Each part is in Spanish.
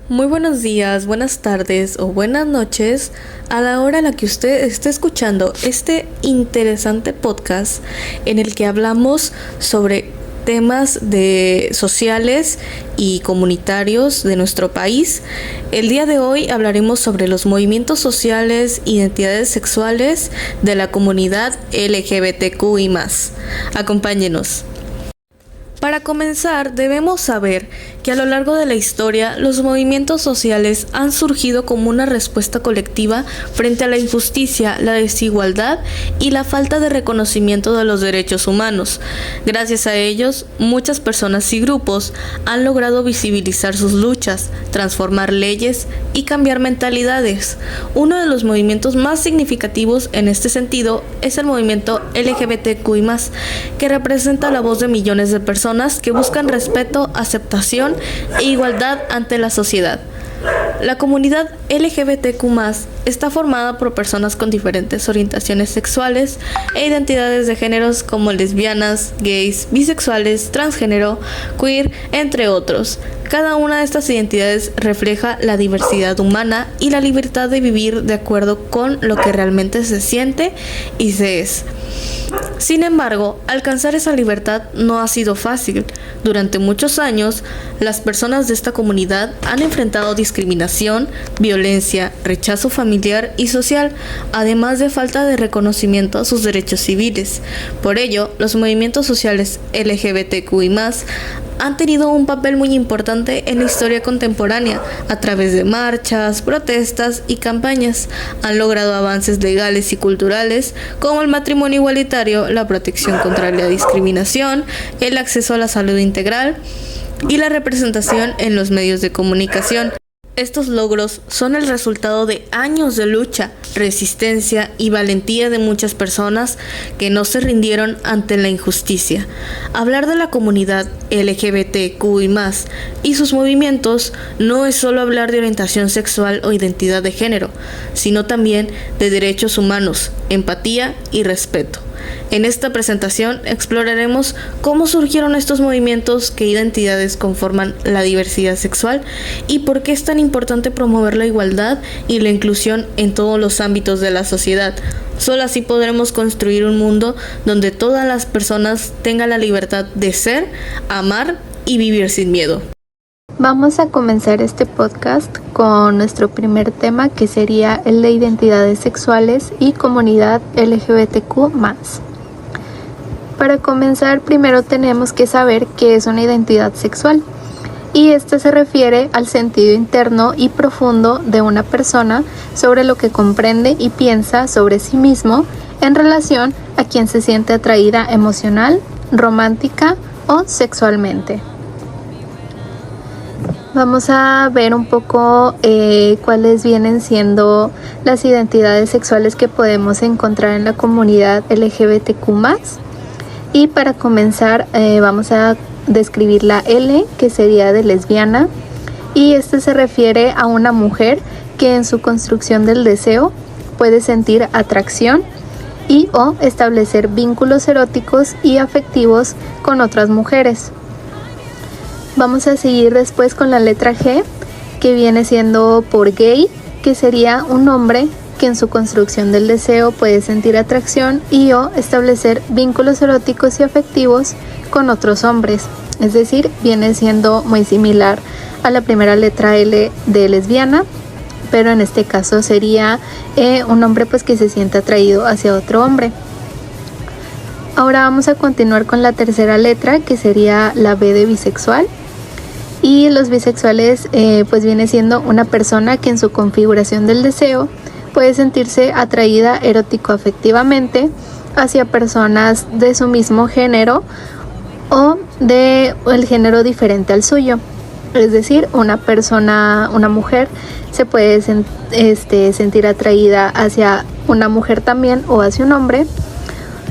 Muy buenos días, buenas tardes o buenas noches a la hora a la que usted esté escuchando este interesante podcast en el que hablamos sobre temas sociales y comunitarios de nuestro país. El día de hoy hablaremos sobre los movimientos sociales, identidades sexuales de la comunidad LGBTQI+. Acompáñenos. Para comenzar, debemos saber que a lo largo de la historia, los movimientos sociales han surgido como una respuesta colectiva frente a la injusticia, la desigualdad y la falta de reconocimiento de los derechos humanos. Gracias a ellos, muchas personas y grupos han logrado visibilizar sus luchas, transformar leyes y cambiar mentalidades. Uno de los movimientos más significativos en este sentido es el movimiento LGBTQI+, que representa la voz de millones de personas que buscan respeto, aceptación e igualdad ante la sociedad. La comunidad LGBTQ+ está formada por personas con diferentes orientaciones sexuales e identidades de géneros como lesbianas, gays, bisexuales, transgénero, queer, entre otros. Cada una de estas identidades refleja la diversidad humana y la libertad de vivir de acuerdo con lo que realmente se siente y se es. Sin embargo, alcanzar esa libertad no ha sido fácil. Durante muchos años, las personas de esta comunidad han enfrentado discriminación, violencia, rechazo familiar y social, además de falta de reconocimiento a sus derechos civiles. Por ello, los movimientos sociales LGBTQI+ han tenido un papel muy importante en la historia contemporánea. A través de marchas, protestas y campañas han logrado avances legales y culturales como el matrimonio igualitario, la protección contra la discriminación, el acceso a la salud integral y la representación en los medios de comunicación. Estos logros son el resultado de años de lucha, resistencia y valentía de muchas personas que no se rindieron ante la injusticia. Hablar de la comunidad LGBTQI+ y sus movimientos no es solo hablar de orientación sexual o identidad de género, sino también de derechos humanos, empatía y respeto. En esta presentación exploraremos cómo surgieron estos movimientos, qué identidades conforman la diversidad sexual y por qué es tan importante promover la igualdad y la inclusión en todos los ámbitos de la sociedad. Solo así podremos construir un mundo donde todas las personas tengan la libertad de ser, amar y vivir sin miedo. Vamos a comenzar este podcast con nuestro primer tema, que sería el de identidades sexuales y comunidad LGBTQ+. Para comenzar, primero tenemos que saber qué es una identidad sexual, y esta se refiere al sentido interno y profundo de una persona sobre lo que comprende y piensa sobre sí mismo en relación a quien se siente atraída emocional, romántica o sexualmente. Vamos a ver un poco cuáles vienen siendo las identidades sexuales que podemos encontrar en la comunidad LGBTQ+. Y para comenzar vamos a describir la L, que sería de lesbiana, y este se refiere a una mujer que en su construcción del deseo puede sentir atracción y o establecer vínculos eróticos y afectivos con otras mujeres. Vamos a seguir después con la letra G, que viene siendo por gay, que sería un hombre que en su construcción del deseo puede sentir atracción y o establecer vínculos eróticos y afectivos con otros hombres. Es decir, viene siendo muy similar a la primera letra L de lesbiana, pero en este caso sería un hombre pues que se siente atraído hacia otro hombre. Ahora vamos a continuar con la tercera letra, que sería la B de bisexual. Y los bisexuales pues viene siendo una persona que en su configuración del deseo puede sentirse atraída erótico-afectivamente hacia personas de su mismo género o de el género diferente al suyo. Es decir, una mujer se puede sentir atraída hacia una mujer también o hacia un hombre,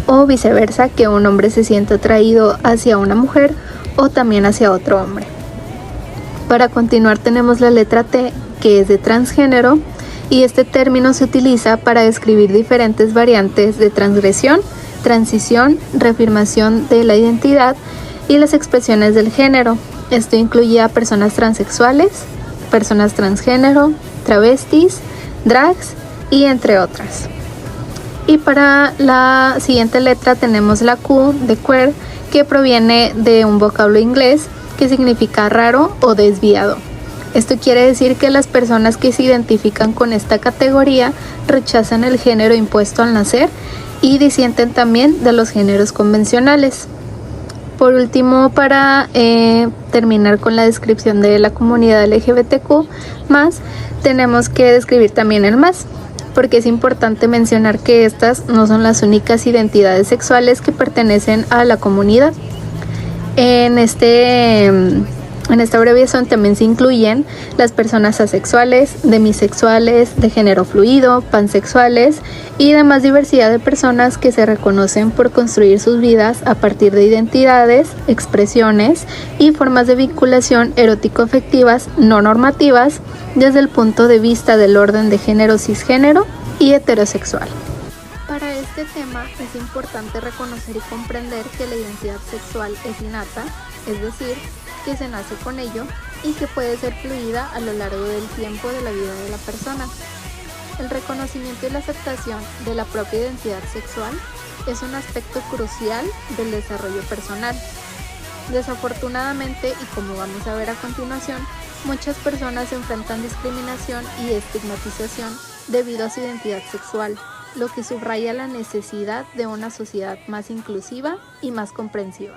o viceversa, que un hombre se sienta atraído hacia una mujer o también hacia otro hombre. Para continuar tenemos la letra T, que es de transgénero, y este término se utiliza para describir diferentes variantes de transgresión, transición, reafirmación de la identidad y las expresiones del género. Esto incluye a personas transexuales, personas transgénero, travestis, drags y entre otras. Y para la siguiente letra tenemos la Q de queer, que proviene de un vocablo inglés que significa raro o desviado. Esto quiere decir que las personas que se identifican con esta categoría rechazan el género impuesto al nacer y disienten también de los géneros convencionales. Por último, para terminar con la descripción de la comunidad LGBTQ+, tenemos que describir también el más, porque es importante mencionar que estas no son las únicas identidades sexuales que pertenecen a la comunidad. En esta abreviación también se incluyen las personas asexuales, demisexuales, de género fluido, pansexuales y demás diversidad de personas que se reconocen por construir sus vidas a partir de identidades, expresiones y formas de vinculación erótico-afectivas no normativas desde el punto de vista del orden de género cisgénero y heterosexual. Para este tema es importante reconocer y comprender que la identidad sexual es innata, es decir, que se nace con ello y que puede ser fluida a lo largo del tiempo de la vida de la persona. El reconocimiento y la aceptación de la propia identidad sexual es un aspecto crucial del desarrollo personal. Desafortunadamente, y como vamos a ver a continuación, muchas personas enfrentan discriminación y estigmatización debido a su identidad sexual, lo que subraya la necesidad de una sociedad más inclusiva y más comprensiva.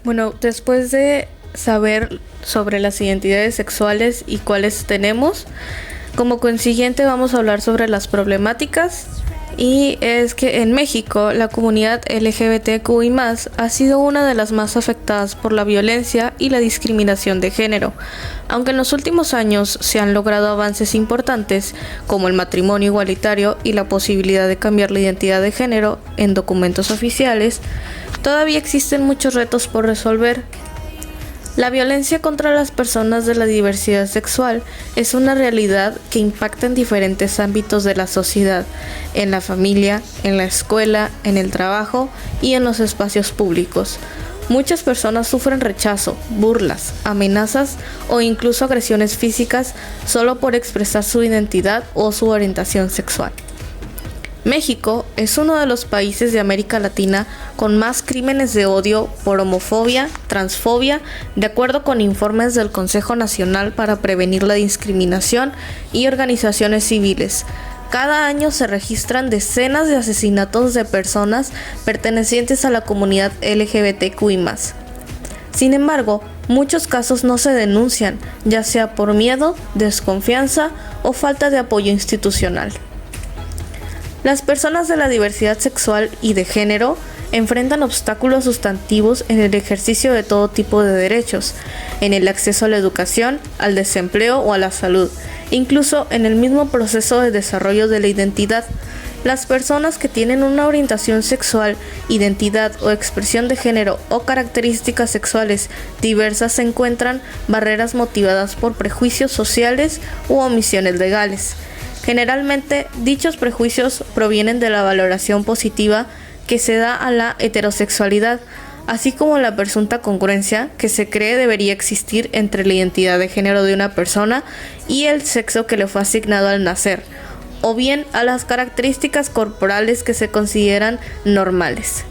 Bueno, después de saber sobre las identidades sexuales y cuáles tenemos, como consiguiente vamos a hablar sobre las problemáticas, y es que en México la comunidad LGBTQI+ ha sido una de las más afectadas por la violencia y la discriminación de género. Aunque en los últimos años se han logrado avances importantes como el matrimonio igualitario y la posibilidad de cambiar la identidad de género en documentos oficiales, todavía existen muchos retos por resolver. La violencia contra las personas de la diversidad sexual es una realidad que impacta en diferentes ámbitos de la sociedad, en la familia, en la escuela, en el trabajo y en los espacios públicos. Muchas personas sufren rechazo, burlas, amenazas o incluso agresiones físicas solo por expresar su identidad o su orientación sexual. México es uno de los países de América Latina con más crímenes de odio por homofobia, transfobia, de acuerdo con informes del Consejo Nacional para Prevenir la Discriminación y organizaciones civiles. Cada año se registran decenas de asesinatos de personas pertenecientes a la comunidad LGBTQI+. Sin embargo, muchos casos no se denuncian, ya sea por miedo, desconfianza o falta de apoyo institucional. Las personas de la diversidad sexual y de género enfrentan obstáculos sustantivos en el ejercicio de todo tipo de derechos, en el acceso a la educación, al desempleo o a la salud, incluso en el mismo proceso de desarrollo de la identidad. Las personas que tienen una orientación sexual, identidad o expresión de género o características sexuales diversas encuentran barreras motivadas por prejuicios sociales u omisiones legales. Generalmente, dichos prejuicios provienen de la valoración positiva que se da a la heterosexualidad, así como la presunta congruencia que se cree debería existir entre la identidad de género de una persona y el sexo que le fue asignado al nacer, o bien a las características corporales que se consideran normales.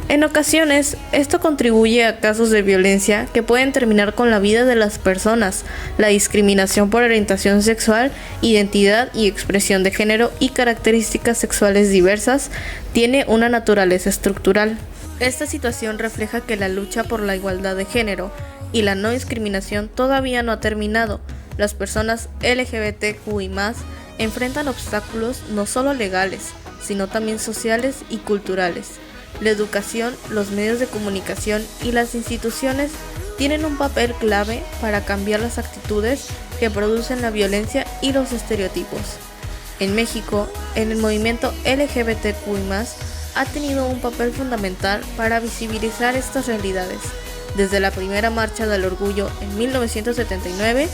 En ocasiones, esto contribuye a casos de violencia que pueden terminar con la vida de las personas. La discriminación por orientación sexual, identidad y expresión de género y características sexuales diversas tiene una naturaleza estructural. Esta situación refleja que la lucha por la igualdad de género y la no discriminación todavía no ha terminado. Las personas LGBTQI+ enfrentan obstáculos no solo legales, sino también sociales y culturales. La educación, los medios de comunicación y las instituciones tienen un papel clave para cambiar las actitudes que producen la violencia y los estereotipos. En México, en el movimiento LGBTQI+, ha tenido un papel fundamental para visibilizar estas realidades, desde la primera Marcha del Orgullo en 1979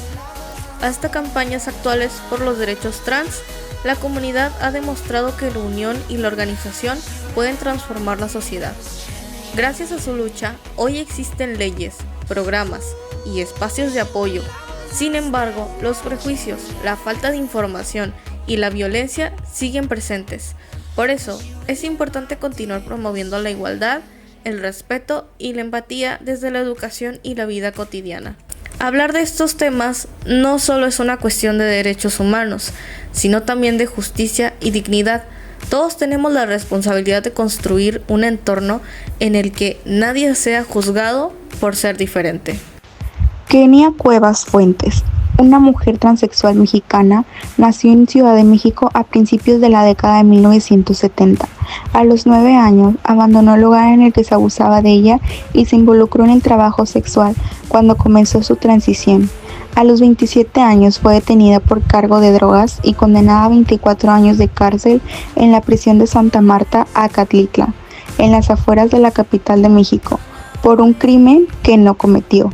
hasta campañas actuales por los derechos trans. La comunidad ha demostrado que la unión y la organización pueden transformar la sociedad. Gracias a su lucha, hoy existen leyes, programas y espacios de apoyo. Sin embargo, los prejuicios, la falta de información y la violencia siguen presentes. Por eso, es importante continuar promoviendo la igualdad, el respeto y la empatía desde la educación y la vida cotidiana. Hablar de estos temas no solo es una cuestión de derechos humanos, sino también de justicia y dignidad. Todos tenemos la responsabilidad de construir un entorno en el que nadie sea juzgado por ser diferente. Kenia Cuevas Fuentes, una mujer transexual mexicana, nació en Ciudad de México a principios de la década de 1970. A los 9 años, abandonó el hogar en el que se abusaba de ella y se involucró en el trabajo sexual cuando comenzó su transición. A los 27 años fue detenida por cargo de drogas y condenada a 24 años de cárcel en la prisión de Santa Marta, Acatlitla, en las afueras de la capital de México, por un crimen que no cometió.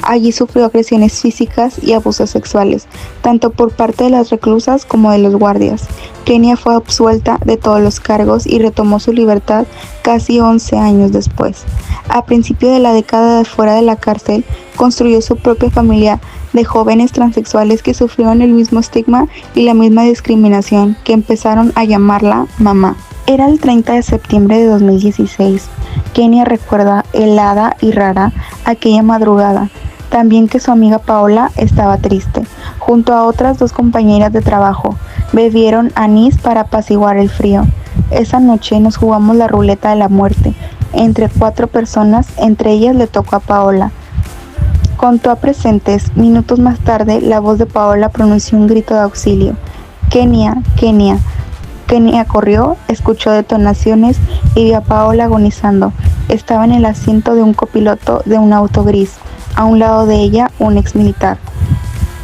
Allí sufrió agresiones físicas y abusos sexuales, tanto por parte de las reclusas como de los guardias. Kenia fue absuelta de todos los cargos y retomó su libertad casi 11 años después. A principios de la década de fuera de la cárcel, construyó su propia familia de jóvenes transexuales que sufrieron el mismo estigma y la misma discriminación, que empezaron a llamarla mamá. Era el 30 de septiembre de 2016. Kenia recuerda helada y rara aquella madrugada. También que su amiga Paola estaba triste. Junto a otras 2 compañeras de trabajo, bebieron anís para apaciguar el frío. Esa noche nos jugamos la ruleta de la muerte. Entre 4 personas, entre ellas le tocó a Paola. Contó a presentes. Minutos más tarde, la voz de Paola pronunció un grito de auxilio. Kenia, Kenia. Kenia corrió, escuchó detonaciones y vio a Paola agonizando. Estaba en el asiento de un copiloto de un auto gris. A un lado de ella, un exmilitar.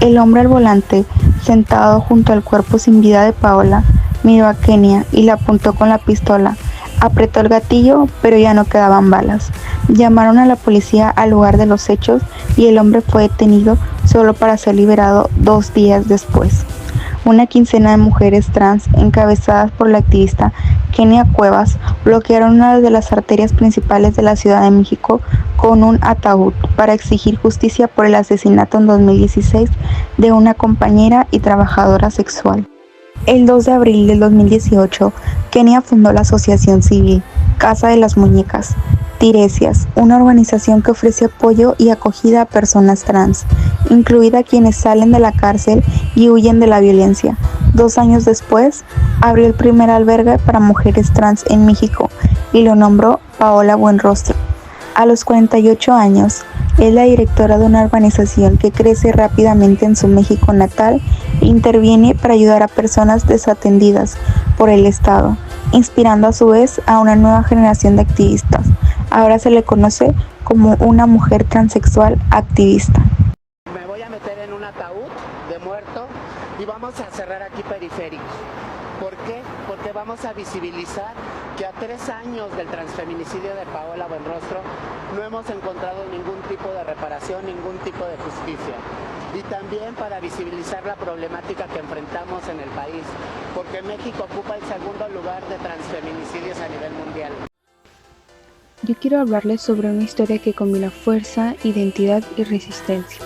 El hombre al volante, sentado junto al cuerpo sin vida de Paola, miró a Kenia y le apuntó con la pistola. Apretó el gatillo, pero ya no quedaban balas. Llamaron a la policía al lugar de los hechos y el hombre fue detenido solo para ser liberado 2 días después. Una quincena de mujeres trans, encabezadas por la activista Kenia Cuevas, bloquearon una de las arterias principales de la Ciudad de México con un ataúd para exigir justicia por el asesinato en 2016 de una compañera y trabajadora sexual. El 2 de abril del 2018, Kenia fundó la asociación civil Casa de las Muñecas Tiresias, una organización que ofrece apoyo y acogida a personas trans, incluida quienes salen de la cárcel y huyen de la violencia. 2 años después, abrió el primer albergue para mujeres trans en México y lo nombró Paola Buenrostro. A los 48 años, es la directora de una organización que crece rápidamente en su México natal e interviene para ayudar a personas desatendidas por el Estado, inspirando a su vez a una nueva generación de activistas. Ahora se le conoce como una mujer transexual activista. Me voy a meter en un ataúd de muerto y vamos a cerrar aquí periférico. ¿Por qué? Porque vamos a visibilizar que a 3 años del transfeminicidio de Paola Buenrostro no hemos encontrado ningún tipo de reparación, ningún tipo de justicia. Y también para visibilizar la problemática que enfrentamos en el país, porque México ocupa el 2º lugar de transfeminicidios a nivel mundial. Yo quiero hablarles sobre una historia que combina fuerza, identidad y resistencia.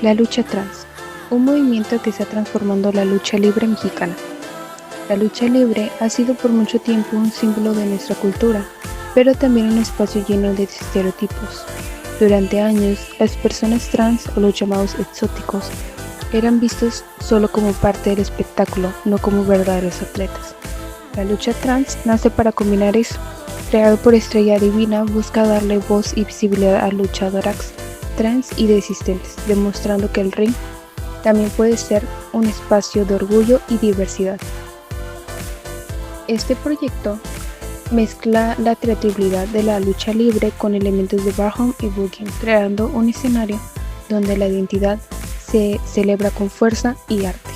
La lucha trans, un movimiento que está transformando la lucha libre mexicana. La lucha libre ha sido por mucho tiempo un símbolo de nuestra cultura, pero también un espacio lleno de estereotipos. Durante años, las personas trans, o los llamados exóticos, eran vistos solo como parte del espectáculo, no como verdaderos atletas. La lucha trans nace para combinar eso. Creado por Estrella Divina, busca darle voz y visibilidad a luchadoras trans y resistentes, demostrando que el ring también puede ser un espacio de orgullo y diversidad. Este proyecto mezcla la creatividad de la lucha libre con elementos de Barham y Boogie, creando un escenario donde la identidad se celebra con fuerza y arte.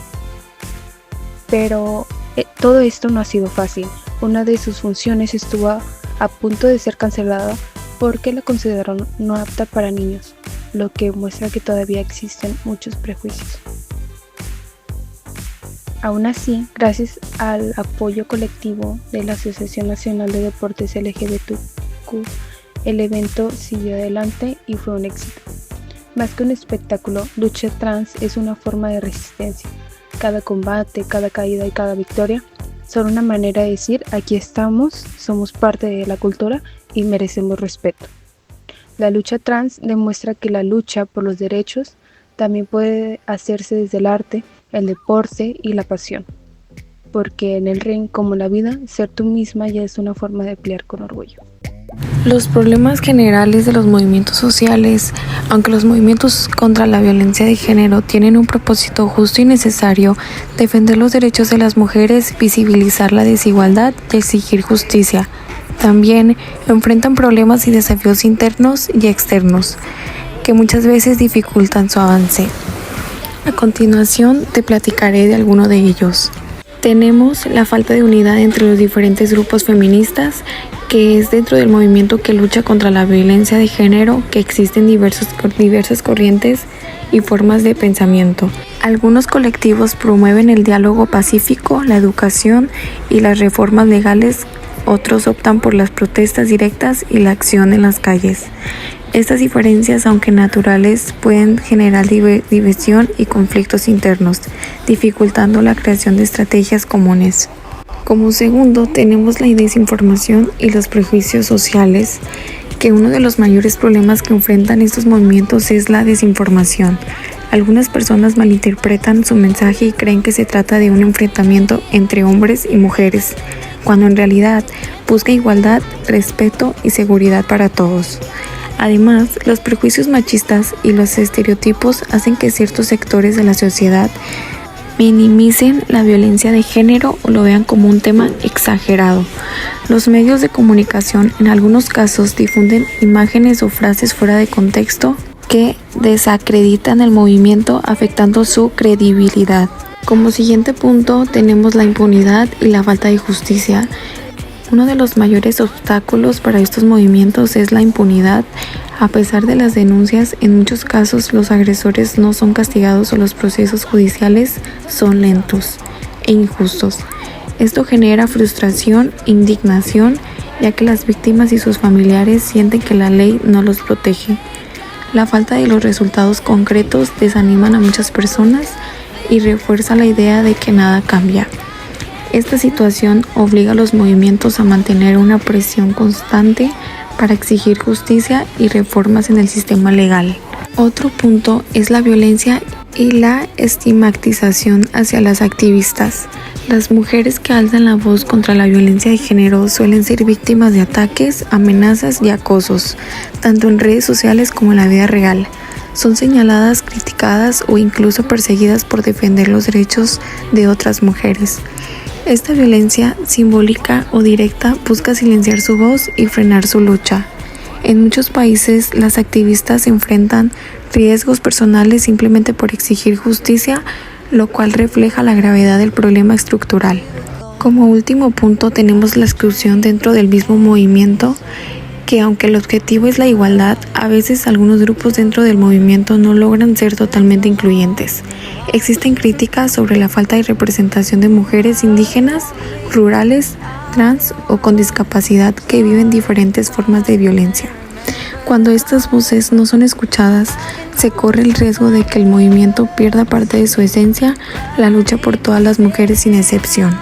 Pero, Todo esto no ha sido fácil. Una de sus funciones estuvo a punto de ser cancelada porque la consideraron no apta para niños, lo que muestra que todavía existen muchos prejuicios. Aún así, gracias al apoyo colectivo de la Asociación Nacional de Deportes LGBTQ, el evento siguió adelante y fue un éxito. Más que un espectáculo, Lucha Trans es una forma de resistencia. Cada combate, cada caída y cada victoria son una manera de decir: aquí estamos, somos parte de la cultura y merecemos respeto. La lucha trans demuestra que la lucha por los derechos también puede hacerse desde el arte, el deporte y la pasión. Porque en el ring, como en la vida, ser tú misma ya es una forma de pelear con orgullo. Los problemas generales de los movimientos sociales, aunque los movimientos contra la violencia de género tienen un propósito justo y necesario, defender los derechos de las mujeres, visibilizar la desigualdad y exigir justicia. También enfrentan problemas y desafíos internos y externos, que muchas veces dificultan su avance. A continuación te platicaré de alguno de ellos. Tenemos la falta de unidad entre los diferentes grupos feministas, que es dentro del movimiento que lucha contra la violencia de género, que existen diversas corrientes y formas de pensamiento. Algunos colectivos promueven el diálogo pacífico, la educación y las reformas legales, otros optan por las protestas directas y la acción en las calles. Estas diferencias, aunque naturales, pueden generar división y conflictos internos, dificultando la creación de estrategias comunes. Como segundo, tenemos la desinformación y los prejuicios sociales, que uno de los mayores problemas que enfrentan estos movimientos es la desinformación. Algunas personas malinterpretan su mensaje y creen que se trata de un enfrentamiento entre hombres y mujeres, cuando en realidad busca igualdad, respeto y seguridad para todos. Además, los prejuicios machistas y los estereotipos hacen que ciertos sectores de la sociedad minimicen la violencia de género o lo vean como un tema exagerado. Los medios de comunicación en algunos casos difunden imágenes o frases fuera de contexto que desacreditan el movimiento, afectando su credibilidad. Como siguiente punto tenemos la impunidad y la falta de justicia. Uno de los mayores obstáculos para estos movimientos es la impunidad. A pesar de las denuncias, en muchos casos los agresores no son castigados o los procesos judiciales son lentos e injustos. Esto genera frustración e indignación, ya que las víctimas y sus familiares sienten que la ley no los protege. La falta de los resultados concretos desaniman a muchas personas y refuerza la idea de que nada cambia. Esta situación obliga a los movimientos a mantener una presión constante para exigir justicia y reformas en el sistema legal. Otro punto es la violencia y la estigmatización hacia las activistas. Las mujeres que alzan la voz contra la violencia de género suelen ser víctimas de ataques, amenazas y acosos, tanto en redes sociales como en la vida real. Son señaladas, criticadas o incluso perseguidas por defender los derechos de otras mujeres. Esta violencia, simbólica o directa, busca silenciar su voz y frenar su lucha. En muchos países, las activistas enfrentan riesgos personales simplemente por exigir justicia, lo cual refleja la gravedad del problema estructural. Como último punto, tenemos la exclusión dentro del mismo movimiento, que aunque el objetivo es la igualdad, a veces algunos grupos dentro del movimiento no logran ser totalmente incluyentes. Existen críticas sobre la falta de representación de mujeres indígenas, rurales, trans o con discapacidad que viven diferentes formas de violencia. Cuando estas voces no son escuchadas, se corre el riesgo de que el movimiento pierda parte de su esencia, la lucha por todas las mujeres sin excepción.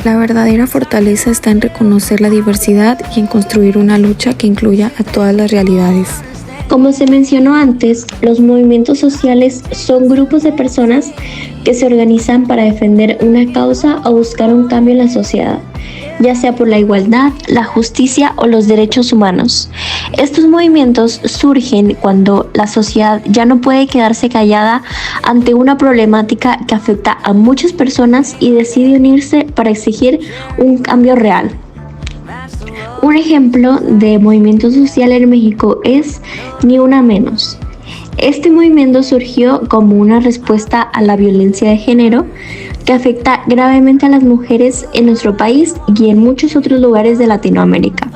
La verdadera fortaleza está en reconocer la diversidad y en construir una lucha que incluya a todas las realidades. Como se mencionó antes, los movimientos sociales son grupos de personas que se organizan para defender una causa o buscar un cambio en la sociedad, ya sea por la igualdad, la justicia o los derechos humanos. Estos movimientos surgen cuando la sociedad ya no puede quedarse callada ante una problemática que afecta a muchas personas y decide unirse para exigir un cambio real. Un ejemplo de movimiento social en México es Ni Una Menos. Este movimiento surgió como una respuesta a la violencia de género, que afecta gravemente a las mujeres en nuestro país y en muchos otros lugares de Latinoamérica.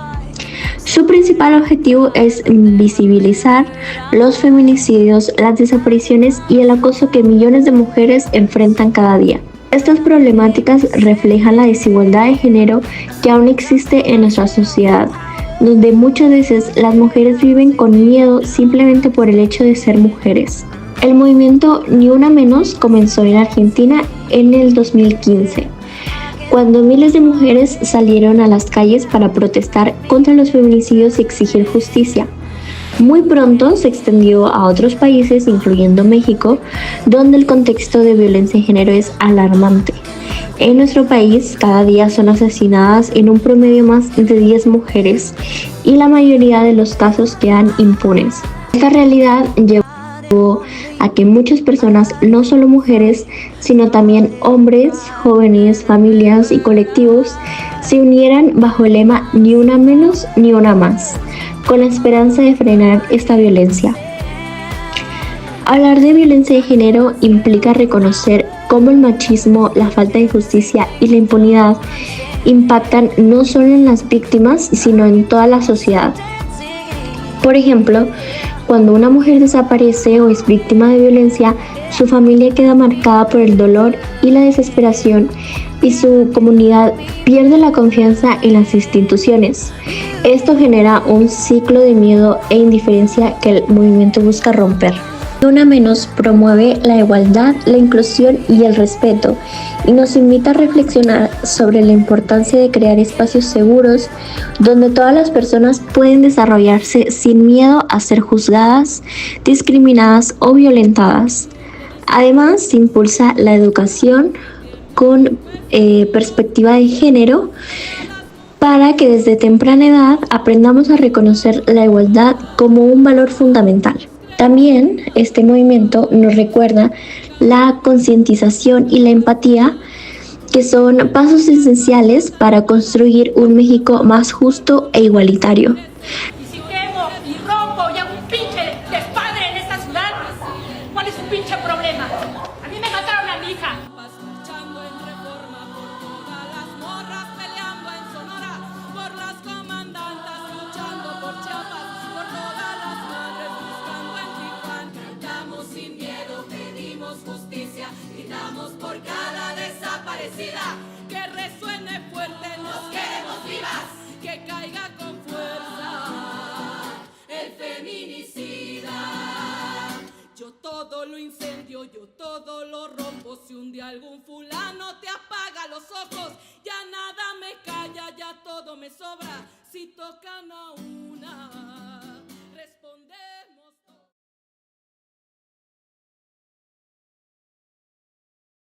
Su principal objetivo es visibilizar los feminicidios, las desapariciones y el acoso que millones de mujeres enfrentan cada día. Estas problemáticas reflejan la desigualdad de género que aún existe en nuestra sociedad, donde muchas veces las mujeres viven con miedo simplemente por el hecho de ser mujeres. El movimiento Ni Una Menos comenzó en Argentina en el 2015, cuando miles de mujeres salieron a las calles para protestar contra los feminicidios y exigir justicia. Muy pronto se extendió a otros países, incluyendo México, donde el contexto de violencia de género es alarmante. En nuestro país, cada día son asesinadas en un promedio más de 10 mujeres y la mayoría de los casos quedan impunes. Esta realidad llevó a que muchas personas, no solo mujeres, sino también hombres, jóvenes, familias y colectivos, se unieran bajo el lema Ni Una Menos, Ni Una Más, con la esperanza de frenar esta violencia. Hablar de violencia de género implica reconocer cómo el machismo, la falta de justicia y la impunidad impactan no solo en las víctimas, sino en toda la sociedad. Por ejemplo, cuando una mujer desaparece o es víctima de violencia, su familia queda marcada por el dolor y la desesperación y su comunidad pierde la confianza en las instituciones. Esto genera un ciclo de miedo e indiferencia que el movimiento busca romper. Ni Una Menos promueve la igualdad, la inclusión y el respeto y nos invita a reflexionar sobre la importancia de crear espacios seguros donde todas las personas pueden desarrollarse sin miedo a ser juzgadas, discriminadas o violentadas. Además, se impulsa la educación con perspectiva de género para que desde temprana edad aprendamos a reconocer la igualdad como un valor fundamental. También este movimiento nos recuerda la concientización y la empatía, que son pasos esenciales para construir un México más justo e igualitario. Y si quemo y rompo y hago un pinche despadre en esta ciudad, ¿cuál es su pinche problema? A mí me mataron a mi hija. Vas luchando en Reforma por todas las morras, peleando en Sonora por las comandantas, luchando por Chiapas, por todas las madres, buscando en Tijuana. Cantamos sin miedo, pedimos justicia, gritamos por cada desaparecida. Que resuene fuerte, nos queremos vivas, que caiga con fuerza el feminicida. Yo todo lo incendio, yo todo lo rompo. Si un día algún fulano te apaga los ojos, ya nada me calla, ya todo me sobra. Si tocan a una